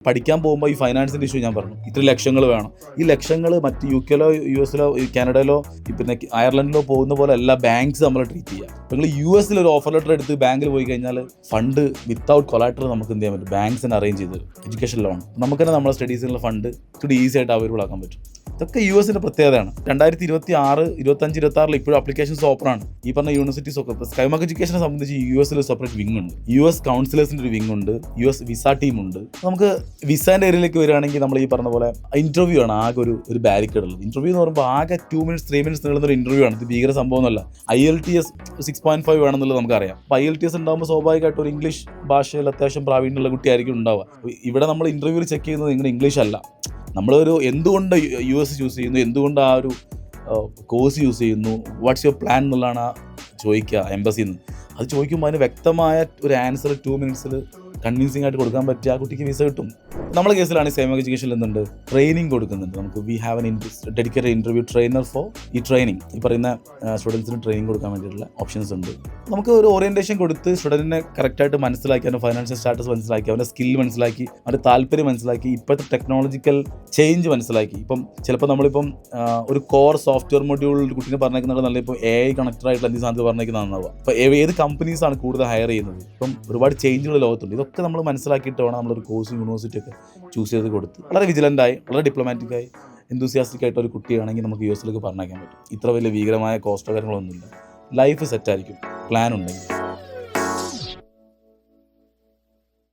പഠിക്കാൻ പോകുമ്പോൾ ഈ ഫൈനാൻസിൻ്റെ ഇഷ്യൂ ഞാൻ പറഞ്ഞു, ഇത്ര ലക്ഷങ്ങൾ വേണം. ഈ ലക്ഷങ്ങൾ മറ്റ് UK-ലോ US-ലോ കാനഡയിലോ പിന്നെ അയർലൻഡിലോ പോകുന്ന പോലെ എല്ലാ ബാങ്ക്സ് നമ്മൾ ട്രീറ്റ് ചെയ്യുക. നിങ്ങൾ US-ൽ ഒരു ഓഫർ ലെറ്റർ എടുത്ത് ബാങ്കിൽ പോയി കഴിഞ്ഞാൽ ഫണ്ട് വിത്തൗട്ട് കൊളാറ്റർ നമുക്ക് എന്ത് ചെയ്യാൻ പറ്റും, ബാങ്ക്സിന് അറേഞ്ച് ചെയ്ത് തരും. എഡ്യൂക്കേഷൻ ലോൺ നമുക്ക് തന്നെ നമ്മുടെ സ്റ്റഡീസിനുള്ള ഫണ്ട് ഇത്തിരി ഈസി ആയിട്ട് അവൈലബിൾ ആക്കാൻ പറ്റും. ഇതൊക്കെ US-ന്റെ പ്രത്യേകതയാണ്. 2026, 25, 26 ഇപ്പോഴും അപ്ലിക്കേഷൻസ് ഓപ്പണാണ്. ഈ പറഞ്ഞ യൂണിവേഴ്സിറ്റീസ് ഒക്കെ സ്കൈമാർക്ക് എഡ്യൂക്കേഷനെ സംബന്ധിച്ച് US-ൽ ഒരു സെപ്പറേറ്റ് വിങ് ഉണ്ട്, US കൗൺസിലേഴ്സിൻ്റെ ഒരു വിങ് ഉണ്ട്, US വിസ ടീമുണ്ട്. നമുക്ക് വിസേൻ്റെ ഏരിയയിലേക്ക് വരികയാണെങ്കിൽ നമ്മൾ ഈ പറഞ്ഞ പോലെ ഇന്റർവ്യൂ ആണ് ആകെ ഒരു ബാരിക്കേഡ് ഉള്ളത്. ഇന്റർവ്യൂ എന്ന് പറയുമ്പോൾ ആകെ 2 minutes 3 minutes നീളുന്നൊരു ഇന്റർവ്യൂ ആണ്. ഇത് ഭീകര സംഭവമൊന്നുമല്ല. IELTS 6.5 വേണമെന്നുള്ളത് നമുക്കറിയാം. അപ്പോൾ IELTS ഉണ്ടാകുമ്പോൾ സ്വാഭാവികമായിട്ട് ഒരു ഇംഗ്ലീഷ് ഭാഷയിൽ അത്യാവശ്യം പ്രാവീണ്യമുള്ള കുട്ടിയായിരിക്കും ഉണ്ടാവുക. ഇവിടെ നമ്മൾ ഇന്റർവ്യൂവിൽ ചെക്ക് ചെയ്യുന്നത് നിങ്ങളുടെ ഇംഗ്ലീഷ് അല്ല, നമ്മളൊരു എന്തുകൊണ്ട് US ചൂസ് ചെയ്യുന്നു, എന്തുകൊണ്ട് ആ ഒരു കോഴ്സ് യൂസ് ചെയ്യുന്നു, വാട്ട്സ് യുവർ പ്ലാൻ എന്നുള്ളതാണ് ചോദിക്കുക എംബസിയിൽ നിന്ന്. അത് ചോദിക്കുമ്പോൾ അതിന് വ്യക്തമായ ഒരു ആൻസർ 2 minutes കൺവിൻസിംഗ് ആയിട്ട് കൊടുക്കാൻ പറ്റിയ ആ കുട്ടിക്ക് വിസ കിട്ടും. നമ്മുടെ കേസിലാണ് സൈമാർക്ക് എഡ്യൂക്കേഷനിൽ എന്തുണ്ട്, ട്രെയിനിങ് കൊടുക്കുന്നുണ്ട്. നമുക്ക് we have an dedicated interview trainer for ഈ ട്രെയിനിങ്. ഈ പറയുന്ന സ്റ്റുഡൻസിന് ട്രെയിനിങ് കൊടുക്കാൻ വേണ്ടിയിട്ടുള്ള ഓപ്ഷൻസ് ഉണ്ട്. നമുക്ക് ഒരു ഓറിയന്റേഷൻ കൊടുത്ത് സ്റ്റുഡൻറ്റിനെ കറക്റ്റായിട്ട് മനസ്സിലാക്കി, അവൻ്റെ ഫൈനാൻഷ്യൽ സ്റ്റാറ്റസ് മനസ്സിലാക്കി, അവൻ്റെ സ്കിൽ മനസ്സിലാക്കി, അവൻ്റെ താല്പര്യം മനസ്സിലാക്കി, ഇപ്പോഴത്തെ ടെക്നോളജിക്കൽ ചേഞ്ച് മനസ്സിലാക്കി. ഇപ്പം ചിലപ്പോൾ നമ്മളിപ്പം ഒരു കോർ സോഫ്റ്റ്വെയർ മൊഡ്യൂൾ കുട്ടീനെ പറഞ്ഞേക്കുന്നത് നല്ല ഇപ്പോൾ AI കണക്റ്റഡ് ആയിട്ടുള്ള എന്ത് സാധനത്തിൽ പറഞ്ഞേക്കുന്നത് നന്നാവുക. ഇപ്പോൾ ഏത് കമ്പനീസാണ് കൂടുതൽ ഹയർ ചെയ്യുന്നത്, ഇപ്പം ഒരുപാട് ചേഞ്ചുകൾ ലോകത്തുണ്ട്. ഇതൊക്കെ നമ്മൾ മനസ്സിലാക്കിയിട്ട് വേണം നമ്മളൊരു കോഴ്സ് യൂണിവേഴ്സിറ്റി ഒക്കെ ചൂസ് ചെയ്ത് കൊടുത്ത് വളരെ വിജിലൻ്റായി, വളരെ ഡിപ്ലോമാറ്റിക്കായി, എന്തൂസിയാസ്റ്റിക് ആയിട്ട് ഒരു കുട്ടിയാണെങ്കിൽ നമുക്ക് US-ലേക്ക് പറഞ്ഞേക്കാൻ പറ്റും. ഇത്ര വലിയ ഭീകരമായ കോസ്റ്റോ കാര്യങ്ങളൊന്നുമില്ല. ലൈഫ് സെറ്റായിരിക്കും പ്ലാൻ ഉണ്ടെങ്കിൽ.